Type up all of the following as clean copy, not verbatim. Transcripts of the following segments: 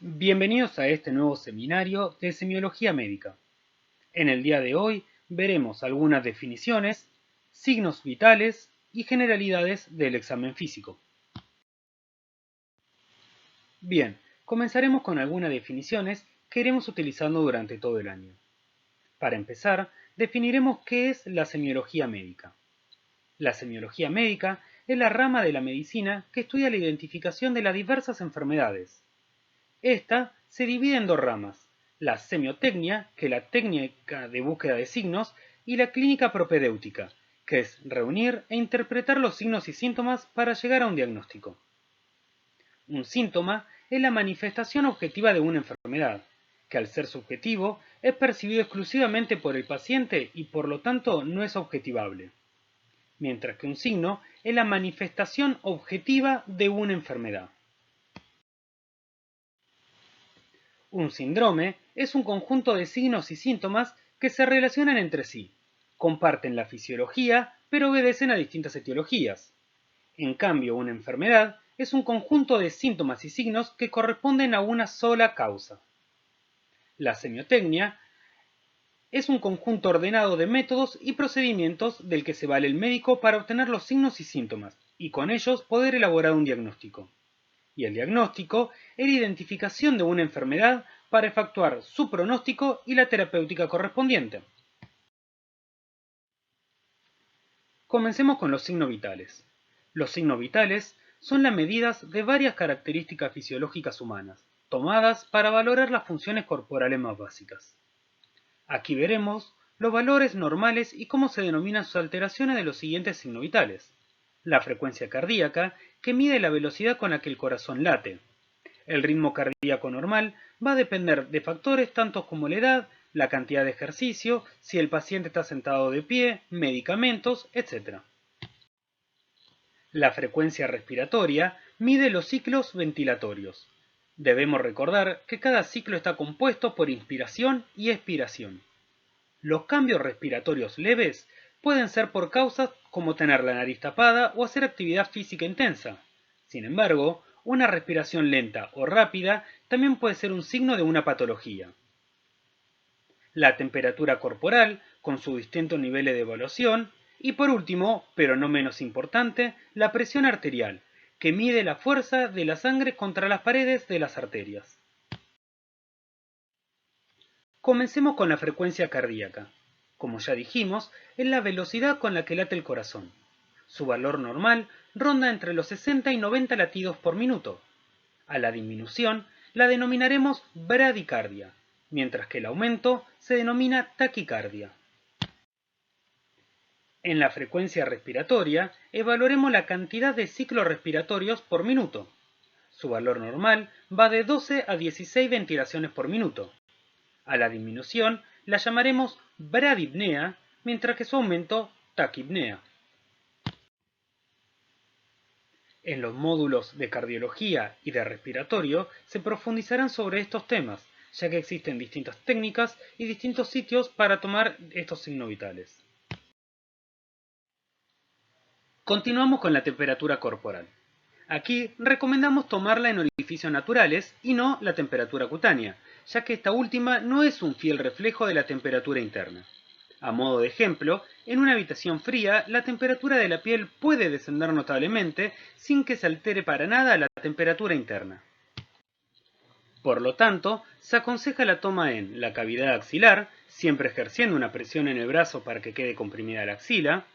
Bienvenidos a este nuevo seminario de semiología médica. En el día de hoy veremos algunas definiciones, signos vitales y generalidades del examen físico. Bien, comenzaremos con algunas definiciones que iremos utilizando durante todo el año. Para empezar, definiremos qué es la semiología médica. La semiología médica es la rama de la medicina que estudia la identificación de las diversas enfermedades. Esta se divide en dos ramas, la semiotecnia, que es la técnica de búsqueda de signos, y la clínica propedéutica, que es reunir e interpretar los signos y síntomas para llegar a un diagnóstico. Un síntoma es la manifestación objetiva de una enfermedad, que al ser subjetivo es percibido exclusivamente por el paciente y por lo tanto no es objetivable, mientras que un signo es la manifestación objetiva de una enfermedad. Un síndrome es un conjunto de signos y síntomas que se relacionan entre sí, comparten la fisiología, pero obedecen a distintas etiologías. En cambio, una enfermedad es un conjunto de síntomas y signos que corresponden a una sola causa. La semiotecnia es un conjunto ordenado de métodos y procedimientos del que se vale el médico para obtener los signos y síntomas, y con ellos poder elaborar un diagnóstico. Y el diagnóstico es la identificación de una enfermedad para efectuar su pronóstico y la terapéutica correspondiente. Comencemos con los signos vitales. Los signos vitales son las medidas de varias características fisiológicas humanas, tomadas para valorar las funciones corporales más básicas. Aquí veremos los valores normales y cómo se denominan sus alteraciones de los siguientes signos vitales. La frecuencia cardíaca, que mide la velocidad con la que el corazón late. El ritmo cardíaco normal va a depender de factores tantos como la edad, la cantidad de ejercicio, si el paciente está sentado de pie, medicamentos, etc. La frecuencia respiratoria mide los ciclos ventilatorios. Debemos recordar que cada ciclo está compuesto por inspiración y expiración. Los cambios respiratorios leves pueden ser por causas como tener la nariz tapada o hacer actividad física intensa. Sin embargo, una respiración lenta o rápida también puede ser un signo de una patología. La temperatura corporal, con sus distintos niveles de evaluación, y por último, pero no menos importante, la presión arterial, que mide la fuerza de la sangre contra las paredes de las arterias. Comencemos con la frecuencia cardíaca. Como ya dijimos, es la velocidad con la que late el corazón. Su valor normal ronda entre los 60 y 90 latidos por minuto. A la disminución la denominaremos bradicardia, mientras que el aumento se denomina taquicardia. En la frecuencia respiratoria evaluaremos la cantidad de ciclos respiratorios por minuto. Su valor normal va de 12 a 16 ventilaciones por minuto. A la disminución la llamaremos bradipnea, mientras que su aumento taquipnea. En los módulos de cardiología y de respiratorio se profundizarán sobre estos temas, ya que existen distintas técnicas y distintos sitios para tomar estos signos vitales. Continuamos con la temperatura corporal. Aquí recomendamos tomarla en orificios naturales y no la temperatura cutánea, ya que esta última no es un fiel reflejo de la temperatura interna. A modo de ejemplo, en una habitación fría, la temperatura de la piel puede descender notablemente sin que se altere para nada la temperatura interna. Por lo tanto, se aconseja la toma en la cavidad axilar, siempre ejerciendo una presión en el brazo para que quede comprimida la axila,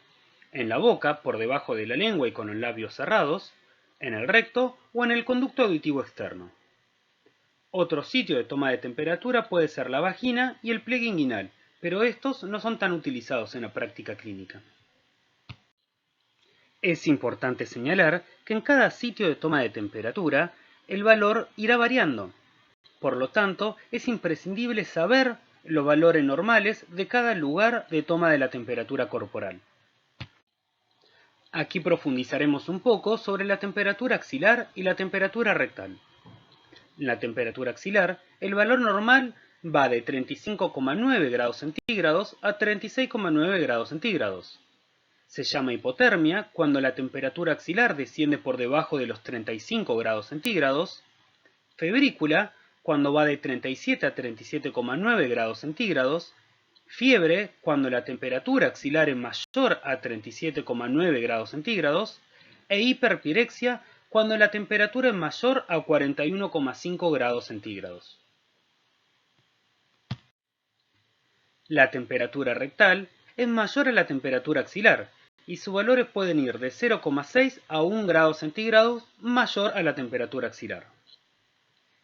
en la boca, por debajo de la lengua y con los labios cerrados, en el recto o en el conducto auditivo externo. Otro sitio de toma de temperatura puede ser la vagina y el pliegue inguinal, pero estos no son tan utilizados en la práctica clínica. Es importante señalar que en cada sitio de toma de temperatura, el valor irá variando. Por lo tanto, es imprescindible saber los valores normales de cada lugar de toma de la temperatura corporal. Aquí profundizaremos un poco sobre la temperatura axilar y la temperatura rectal. En la temperatura axilar, el valor normal va de 35,9 grados centígrados a 36,9 grados centígrados. Se llama hipotermia cuando la temperatura axilar desciende por debajo de los 35 grados centígrados, febrícula cuando va de 37 a 37,9 grados centígrados, fiebre cuando la temperatura axilar es mayor a 37,9 grados centígrados, e hiperpirexia cuando la temperatura es mayor a 41,5 grados centígrados. La temperatura rectal es mayor a la temperatura axilar, y sus valores pueden ir de 0,6 a 1 grado centígrados mayor a la temperatura axilar.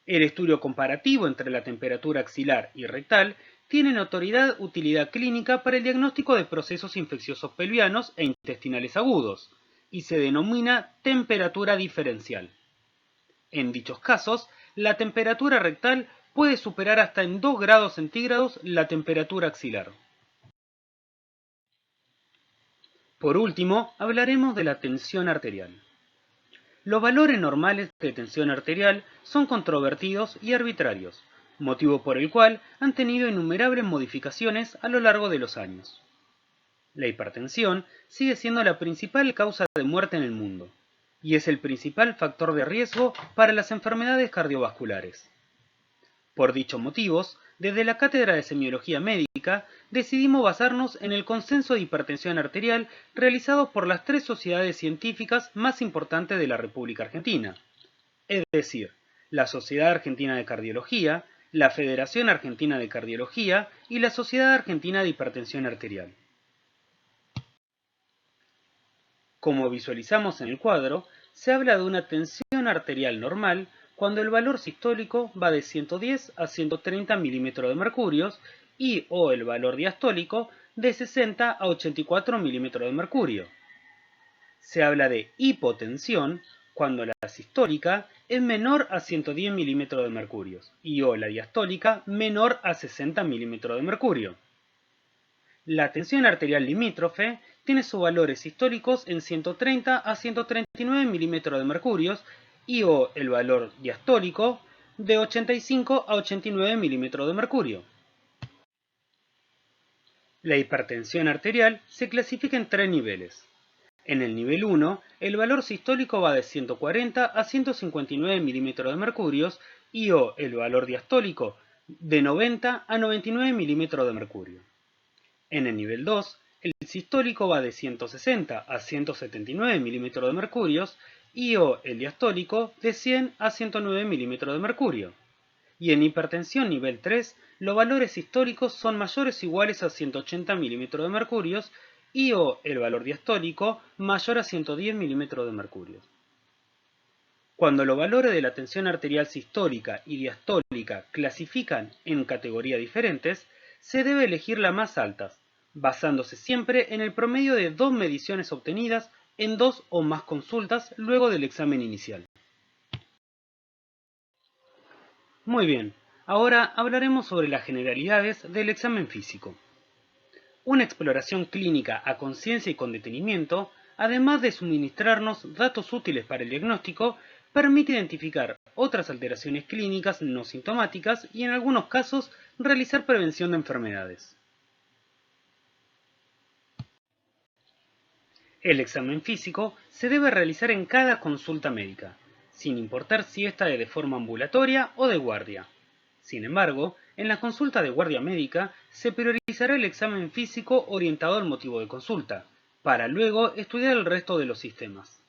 El estudio comparativo entre la temperatura axilar y rectal tiene notoriedad utilidad clínica para el diagnóstico de procesos infecciosos pelvianos e intestinales agudos, y se denomina temperatura diferencial. En dichos casos, la temperatura rectal puede superar hasta en 2 grados centígrados la temperatura axilar. Por último, hablaremos de la tensión arterial. Los valores normales de tensión arterial son controvertidos y arbitrarios, motivo por el cual han tenido innumerables modificaciones a lo largo de los años. La hipertensión sigue siendo la principal causa de muerte en el mundo, y es el principal factor de riesgo para las enfermedades cardiovasculares. Por dichos motivos, desde la Cátedra de Semiología Médica decidimos basarnos en el consenso de hipertensión arterial realizado por las 3 sociedades científicas más importantes de la República Argentina, es decir, la Sociedad Argentina de Cardiología, la Federación Argentina de Cardiología y la Sociedad Argentina de Hipertensión Arterial. Como visualizamos en el cuadro, se habla de una tensión arterial normal cuando el valor sistólico va de 110 a 130 milímetros de mercurio y o el valor diastólico de 60 a 84 milímetros de mercurio. Se habla de hipotensión cuando la sistólica es menor a 110 milímetros de mercurio y o la diastólica menor a 60 milímetros de mercurio. La tensión arterial limítrofe tiene sus valores sistólicos en 130 a 139 milímetros de mercurio y o el valor diastólico de 85 a 89 milímetros de mercurio. La hipertensión arterial se clasifica en 3 niveles. En el nivel 1, el valor sistólico va de 140 a 159 milímetros de mercurio y o el valor diastólico de 90 a 99 milímetros de mercurio. En el nivel 2, el sistólico va de 160 a 179 milímetros de mercurio y o el diastólico de 100 a 109 milímetros de mercurio. Y en hipertensión nivel 3, los valores sistólicos son mayores o iguales a 180 milímetros de mercurio y o el valor diastólico mayor a 110 milímetros de mercurio. Cuando los valores de la tensión arterial sistólica y diastólica clasifican en categorías diferentes, se debe elegir las más altas, basándose siempre en el promedio de 2 mediciones obtenidas en 2 o más consultas luego del examen inicial. Muy bien, ahora hablaremos sobre las generalidades del examen físico. Una exploración clínica a conciencia y con detenimiento, además de suministrarnos datos útiles para el diagnóstico, permite identificar otras alteraciones clínicas no sintomáticas y en algunos casos realizar prevención de enfermedades. El examen físico se debe realizar en cada consulta médica, sin importar si ésta es de forma ambulatoria o de guardia. Sin embargo, en la consulta de guardia médica se priorizará el examen físico orientado al motivo de consulta, para luego estudiar el resto de los sistemas.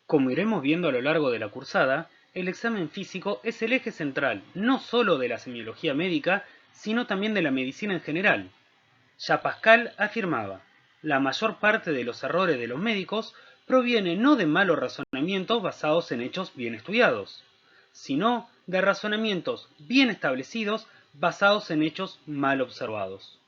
Como iremos viendo a lo largo de la cursada, el examen físico es el eje central no solo de la semiología médica, sino también de la medicina en general. Ya Pascal afirmaba: la mayor parte de los errores de los médicos proviene no de malos razonamientos basados en hechos bien estudiados, sino de razonamientos bien establecidos basados en hechos mal observados.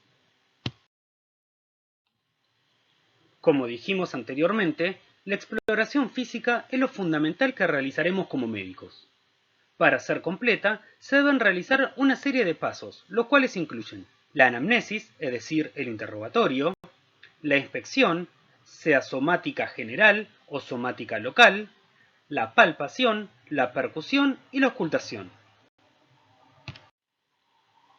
Como dijimos anteriormente, la exploración física es lo fundamental que realizaremos como médicos. Para ser completa, se deben realizar una serie de pasos, los cuales incluyen la anamnesis, es decir, el interrogatorio, la inspección, sea somática general o somática local, la palpación, la percusión y la ocultación.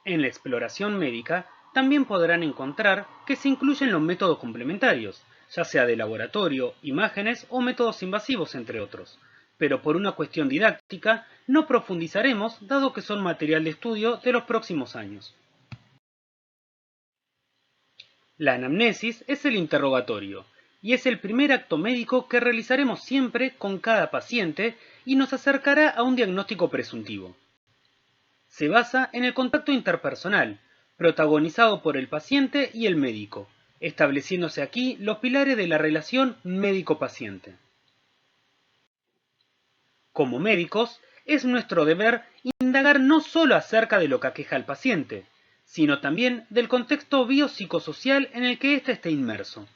En la exploración médica también podrán encontrar que se incluyen los métodos complementarios, ya sea de laboratorio, imágenes o métodos invasivos, entre otros, pero por una cuestión didáctica no profundizaremos dado que son material de estudio de los próximos años. La anamnesis es el interrogatorio y es el primer acto médico que realizaremos siempre con cada paciente y nos acercará a un diagnóstico presuntivo. Se basa en el contacto interpersonal, protagonizado por el paciente y el médico, estableciéndose aquí los pilares de la relación médico-paciente. Como médicos, es nuestro deber indagar no solo acerca de lo que aqueja al paciente, sino también del contexto biopsicosocial en el que éste esté inmerso.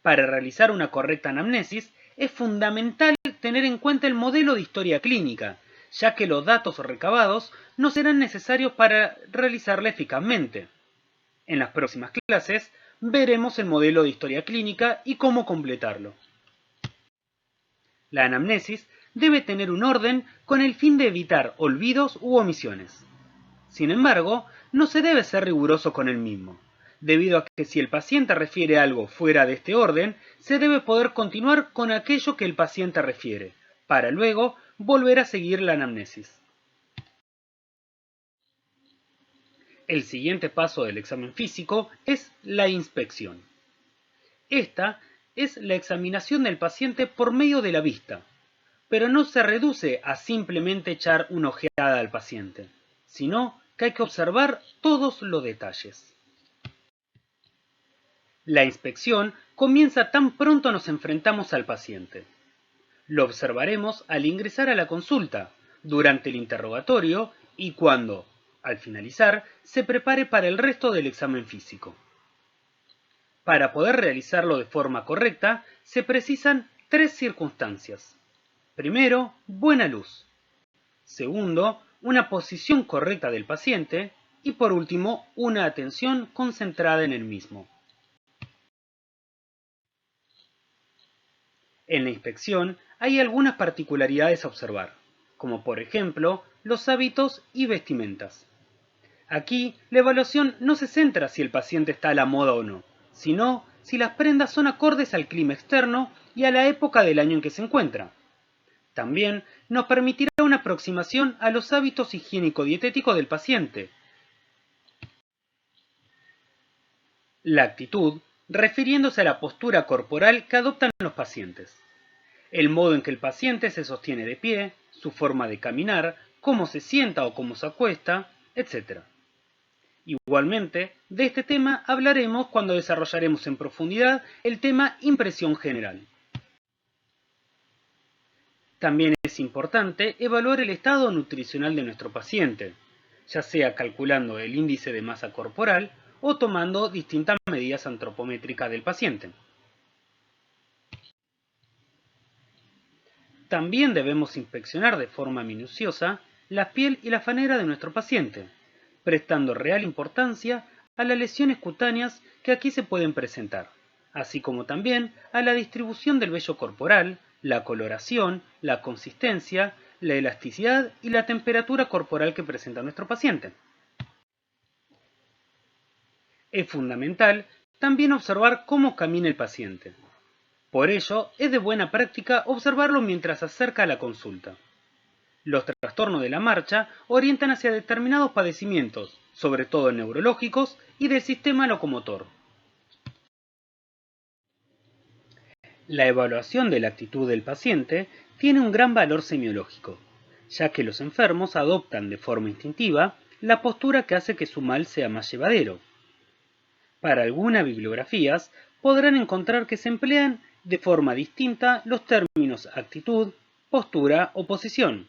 Para realizar una correcta anamnesis, es fundamental tener en cuenta el modelo de historia clínica, ya que los datos recabados no serán necesarios para realizarla eficazmente. En las próximas clases veremos el modelo de historia clínica y cómo completarlo. La anamnesis debe tener un orden con el fin de evitar olvidos u omisiones. Sin embargo, no se debe ser riguroso con el mismo, debido a que si el paciente refiere algo fuera de este orden, se debe poder continuar con aquello que el paciente refiere, para luego volver a seguir la anamnesis. El siguiente paso del examen físico es la inspección. Esta es la examinación del paciente por medio de la vista, pero no se reduce a simplemente echar una ojeada al paciente, sino que hay que observar todos los detalles. La inspección comienza tan pronto nos enfrentamos al paciente. Lo observaremos al ingresar a la consulta, durante el interrogatorio y cuando, al finalizar, se prepare para el resto del examen físico. Para poder realizarlo de forma correcta, se precisan 3 circunstancias. Primero, buena luz. Segundo, una posición correcta del paciente. Y por último, una atención concentrada en el mismo. En la inspección hay algunas particularidades a observar, como por ejemplo, los hábitos y vestimentas. Aquí, la evaluación no se centra si el paciente está a la moda o no, sino si las prendas son acordes al clima externo y a la época del año en que se encuentra. También nos permitirá una aproximación a los hábitos higiénico-dietéticos del paciente. La actitud, refiriéndose a la postura corporal que adoptan los pacientes. El modo en que el paciente se sostiene de pie, su forma de caminar, cómo se sienta o cómo se acuesta, etc. Igualmente, de este tema hablaremos cuando desarrollaremos en profundidad el tema impresión general. También es importante evaluar el estado nutricional de nuestro paciente, ya sea calculando el índice de masa corporal o tomando distintas medidas antropométricas del paciente. También debemos inspeccionar de forma minuciosa la piel y la fanera de nuestro paciente, prestando real importancia a las lesiones cutáneas que aquí se pueden presentar, así como también a la distribución del vello corporal, la coloración, la consistencia, la elasticidad y la temperatura corporal que presenta nuestro paciente. Es fundamental también observar cómo camina el paciente. Por ello, es de buena práctica observarlo mientras se acerca a la consulta. Los trastornos de la marcha orientan hacia determinados padecimientos, sobre todo neurológicos y del sistema locomotor. La evaluación de la actitud del paciente tiene un gran valor semiológico, ya que los enfermos adoptan de forma instintiva la postura que hace que su mal sea más llevadero. Para algunas bibliografías podrán encontrar que se emplean de forma distinta los términos actitud, postura o posición,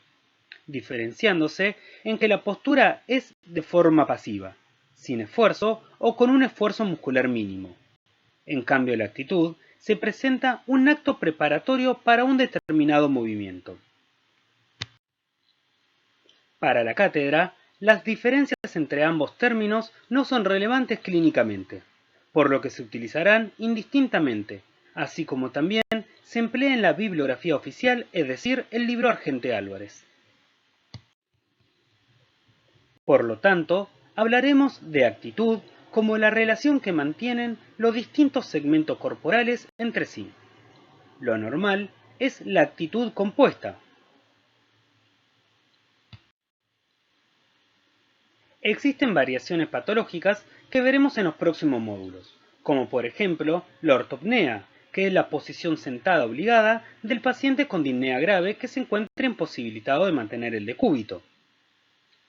diferenciándose en que la postura es de forma pasiva, sin esfuerzo o con un esfuerzo muscular mínimo. En cambio, la actitud se presenta un acto preparatorio para un determinado movimiento. Para la cátedra, las diferencias entre ambos términos no son relevantes clínicamente, por lo que se utilizarán indistintamente, así como también se emplea en la bibliografía oficial, es decir, el libro Argente Álvarez. Por lo tanto, hablaremos de actitud como la relación que mantienen los distintos segmentos corporales entre sí. Lo normal es la actitud compuesta. Existen variaciones patológicas que veremos en los próximos módulos, como por ejemplo la ortopnea, que es la posición sentada obligada del paciente con disnea grave que se encuentra imposibilitado de mantener el decúbito.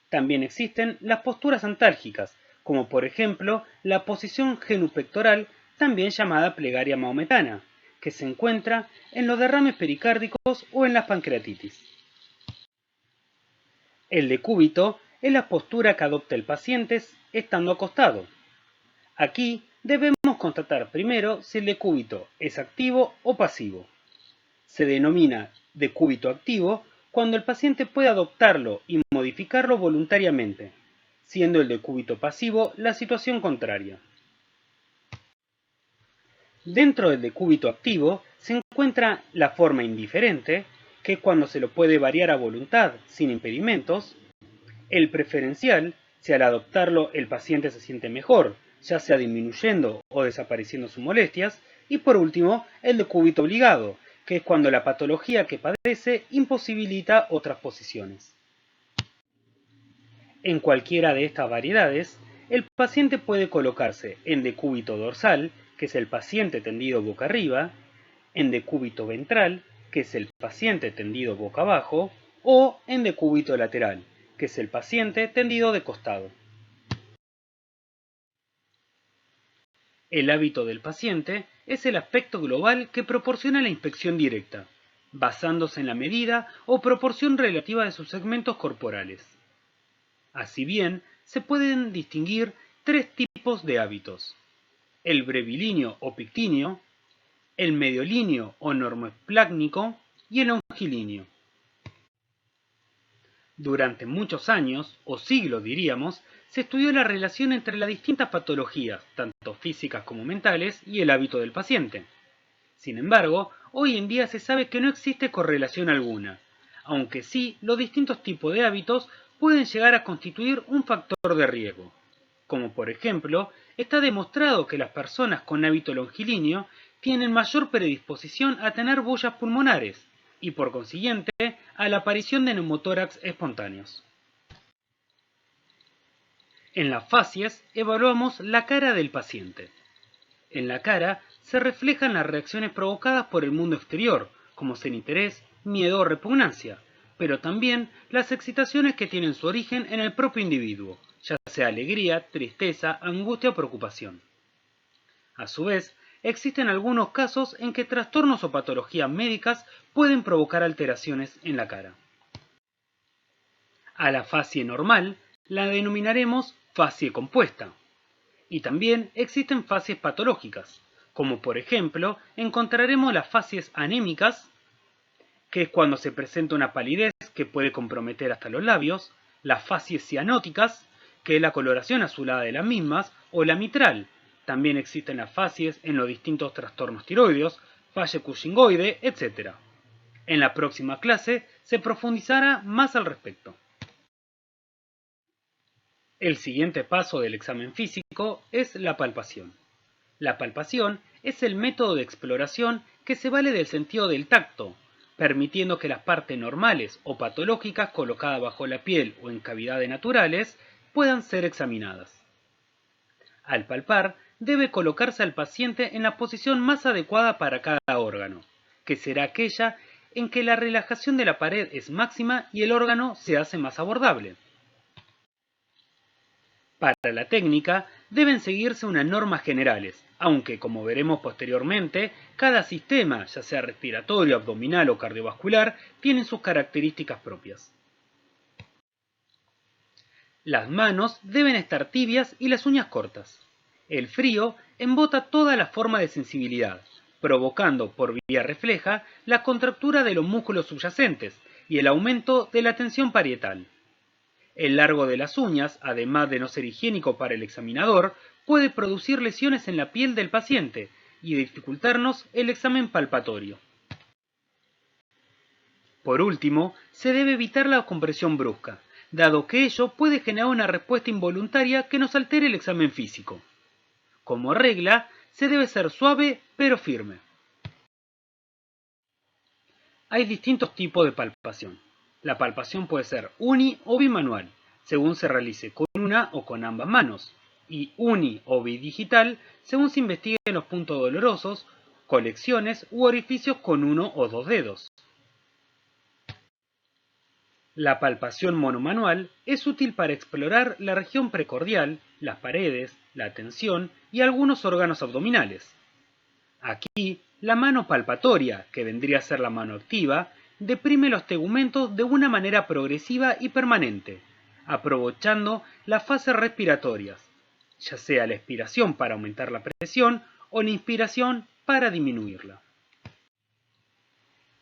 También existen las posturas antálgicas, como por ejemplo la posición genupectoral, también llamada plegaria maometana, que se encuentra en los derrames pericárdicos o en las pancreatitis. El decúbito es la postura que adopta el paciente estando acostado. Aquí debemos constatar primero si el decúbito es activo o pasivo. Se denomina decúbito activo cuando el paciente puede adoptarlo y modificarlo voluntariamente, siendo el decúbito pasivo la situación contraria. Dentro del decúbito activo se encuentra la forma indiferente, que es cuando se lo puede variar a voluntad sin impedimentos, el preferencial, si al adoptarlo el paciente se siente mejor, ya sea disminuyendo o desapareciendo sus molestias, y por último, el decúbito obligado, que es cuando la patología que padece imposibilita otras posiciones. En cualquiera de estas variedades, el paciente puede colocarse en decúbito dorsal, que es el paciente tendido boca arriba, en decúbito ventral, que es el paciente tendido boca abajo, o en decúbito lateral, que es el paciente tendido de costado. El hábito del paciente es el aspecto global que proporciona la inspección directa, basándose en la medida o proporción relativa de sus segmentos corporales. Así bien, se pueden distinguir tres tipos de hábitos: el brevilíneo o pictíneo, el mediolíneo o normoesplácnico y el longilíneo. Durante muchos años, o siglos diríamos, se estudió la relación entre las distintas patologías, tanto físicas como mentales, y el hábito del paciente. Sin embargo, hoy en día se sabe que no existe correlación alguna, aunque sí los distintos tipos de hábitos pueden llegar a constituir un factor de riesgo. Como por ejemplo, está demostrado que las personas con hábito longilíneo tienen mayor predisposición a tener bullas pulmonares y por consiguiente a la aparición de neumotórax espontáneos. En las facies evaluamos la cara del paciente. En la cara se reflejan las reacciones provocadas por el mundo exterior, como ser interés, miedo o repugnancia, pero también las excitaciones que tienen su origen en el propio individuo, ya sea alegría, tristeza, angustia o preocupación. A su vez, existen algunos casos en que trastornos o patologías médicas pueden provocar alteraciones en la cara. A la facie normal la denominaremos facie compuesta. Y también existen facies patológicas, como por ejemplo encontraremos las facies anémicas, que es cuando se presenta una palidez que puede comprometer hasta los labios, las facies cianóticas, que es la coloración azulada de las mismas, o la mitral. También existen las facies en los distintos trastornos tiroideos, facie cushingoide, etc. En la próxima clase se profundizará más al respecto. El siguiente paso del examen físico es la palpación. La palpación es el método de exploración que se vale del sentido del tacto, permitiendo que las partes normales o patológicas colocadas bajo la piel o en cavidades naturales puedan ser examinadas. Al palpar, debe colocarse al paciente en la posición más adecuada para cada órgano, que será aquella en que la relajación de la pared es máxima y el órgano se hace más abordable. Para la técnica deben seguirse unas normas generales, aunque, como veremos posteriormente, cada sistema, ya sea respiratorio, abdominal o cardiovascular, tiene sus características propias. Las manos deben estar tibias y las uñas cortas. El frío embota toda la forma de sensibilidad, provocando por vía refleja la contractura de los músculos subyacentes y el aumento de la tensión parietal. El largo de las uñas, además de no ser higiénico para el examinador, puede producir lesiones en la piel del paciente y dificultarnos el examen palpatorio. Por último, se debe evitar la compresión brusca, dado que ello puede generar una respuesta involuntaria que nos altere el examen físico. Como regla, se debe ser suave pero firme. Hay distintos tipos de palpación. La palpación puede ser uni o bimanual, según se realice con una o con ambas manos, y uni o bidigital, según se investiguen los puntos dolorosos, colecciones u orificios con uno o dos dedos. La palpación monomanual es útil para explorar la región precordial, las paredes, la tensión y algunos órganos abdominales. Aquí, la mano palpatoria, que vendría a ser la mano activa, deprime los tegumentos de una manera progresiva y permanente, aprovechando las fases respiratorias, ya sea la expiración para aumentar la presión o la inspiración para disminuirla.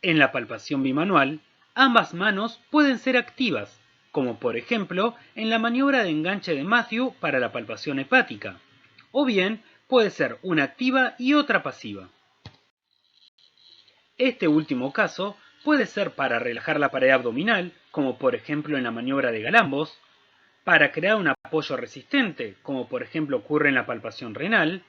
En la palpación bimanual, ambas manos pueden ser activas, como por ejemplo en la maniobra de enganche de Matthew para la palpación hepática, o bien puede ser una activa y otra pasiva. Este último caso puede ser para relajar la pared abdominal, como por ejemplo en la maniobra de Galambos, para crear un apoyo resistente, como por ejemplo ocurre en la palpación renal,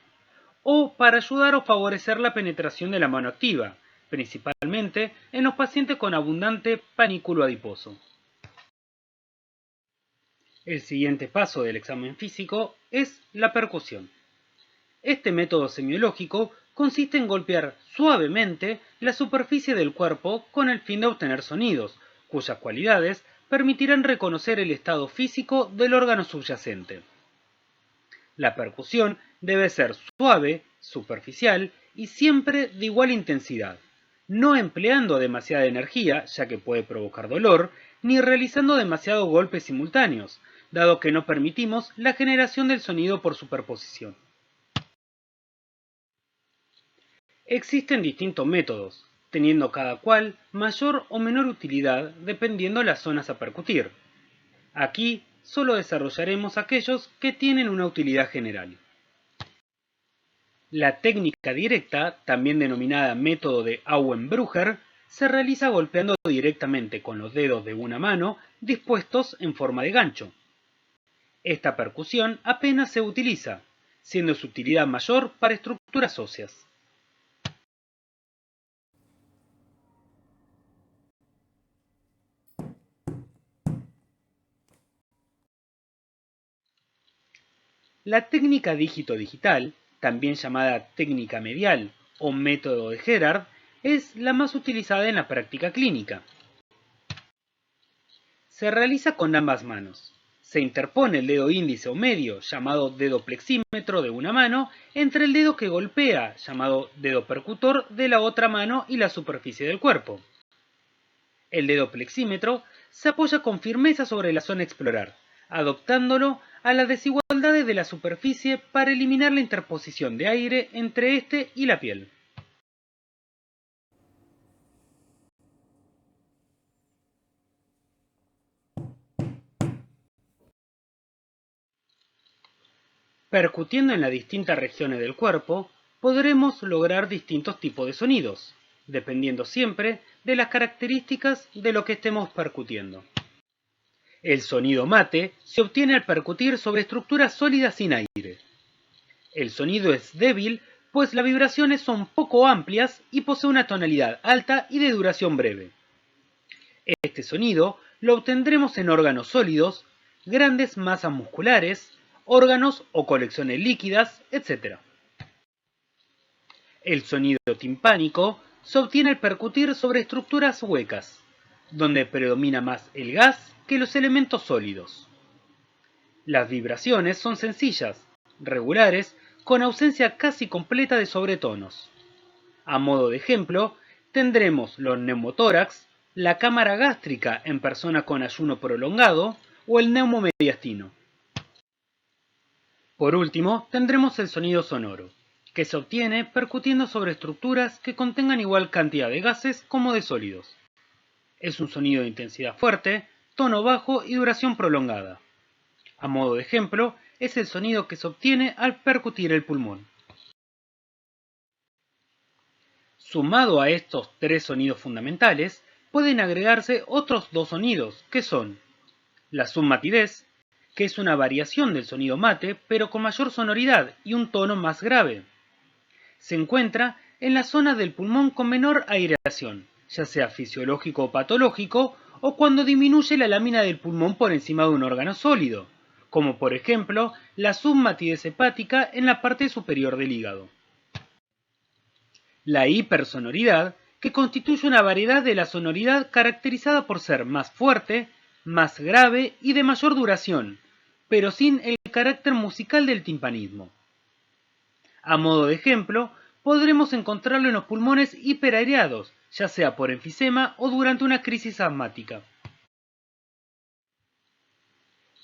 o para ayudar o favorecer la penetración de la mano activa, principalmente en los pacientes con abundante panículo adiposo. El siguiente paso del examen físico es la percusión. Este método semiológico consiste en golpear suavemente la superficie del cuerpo con el fin de obtener sonidos, cuyas cualidades permitirán reconocer el estado físico del órgano subyacente. La percusión debe ser suave, superficial y siempre de igual intensidad, no empleando demasiada energía, ya que puede provocar dolor, ni realizando demasiados golpes simultáneos, dado que no permitimos la generación del sonido por superposición. Existen distintos métodos, teniendo cada cual mayor o menor utilidad dependiendo las zonas a percutir. Aquí solo desarrollaremos aquellos que tienen una utilidad general. La técnica directa, también denominada método de Auenbrugger, se realiza golpeando directamente con los dedos de una mano dispuestos en forma de gancho. Esta percusión apenas se utiliza, siendo su utilidad mayor para estructuras óseas. La técnica dígito-digital, también llamada técnica medial o método de Gerard, es la más utilizada en la práctica clínica. Se realiza con ambas manos. Se interpone el dedo índice o medio, llamado dedo plexímetro de una mano, entre el dedo que golpea, llamado dedo percutor, de la otra mano y la superficie del cuerpo. El dedo plexímetro se apoya con firmeza sobre la zona a explorar, adoptándolo a las desigualdades de la superficie para eliminar la interposición de aire entre este y la piel. Percutiendo en las distintas regiones del cuerpo, podremos lograr distintos tipos de sonidos, dependiendo siempre de las características de lo que estemos percutiendo. El sonido mate se obtiene al percutir sobre estructuras sólidas sin aire. El sonido es débil, pues las vibraciones son poco amplias y posee una tonalidad alta y de duración breve. Este sonido lo obtendremos en órganos sólidos, grandes masas musculares, órganos o colecciones líquidas, etc. El sonido timpánico se obtiene al percutir sobre estructuras huecas, donde predomina más el gas que los elementos sólidos. Las vibraciones son sencillas, regulares, con ausencia casi completa de sobretonos. A modo de ejemplo, tendremos los neumotórax, la cámara gástrica en persona con ayuno prolongado o el neumomediastino. Por último, tendremos el sonido sonoro, que se obtiene percutiendo sobre estructuras que contengan igual cantidad de gases como de sólidos. Es un sonido de intensidad fuerte, tono bajo y duración prolongada. A modo de ejemplo, es el sonido que se obtiene al percutir el pulmón. Sumado a estos tres sonidos fundamentales, pueden agregarse otros dos sonidos, que son la submatidez, que es una variación del sonido mate, pero con mayor sonoridad y un tono más grave. Se encuentra en las zonas del pulmón con menor aireación, ya sea fisiológico o patológico, o cuando disminuye la lámina del pulmón por encima de un órgano sólido, como por ejemplo la submatidez hepática en la parte superior del hígado. La hipersonoridad, que constituye una variedad de la sonoridad caracterizada por ser más fuerte, más grave y de mayor duración, pero sin el carácter musical del timpanismo. A modo de ejemplo, podremos encontrarlo en los pulmones hiperareados, ya sea por enfisema o durante una crisis asmática.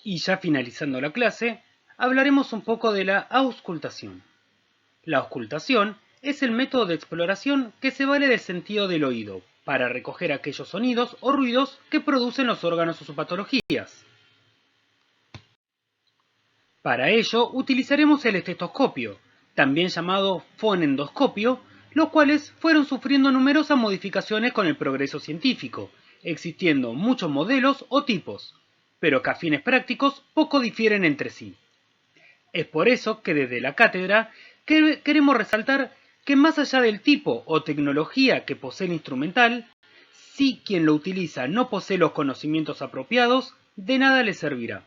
Y ya finalizando la clase, hablaremos un poco de la auscultación. La auscultación es el método de exploración que se vale del sentido del oído para recoger aquellos sonidos o ruidos que producen los órganos o sus patologías. Para ello utilizaremos el estetoscopio, también llamado fonendoscopio, los cuales fueron sufriendo numerosas modificaciones con el progreso científico, existiendo muchos modelos o tipos, pero que a fines prácticos poco difieren entre sí. Es por eso que desde la cátedra queremos resaltar que más allá del tipo o tecnología que posee el instrumental, si quien lo utiliza no posee los conocimientos apropiados, de nada le servirá.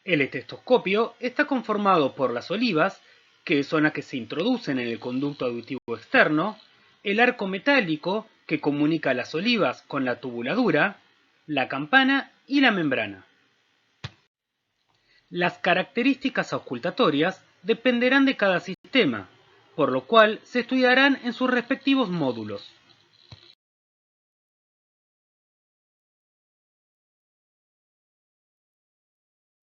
El estetoscopio está conformado por las olivas, que son las que se introducen en el conducto auditivo externo, el arco metálico, que comunica las olivas con la tubuladura, la campana y la membrana. Las características auscultatorias dependerán de cada sistema, por lo cual se estudiarán en sus respectivos módulos.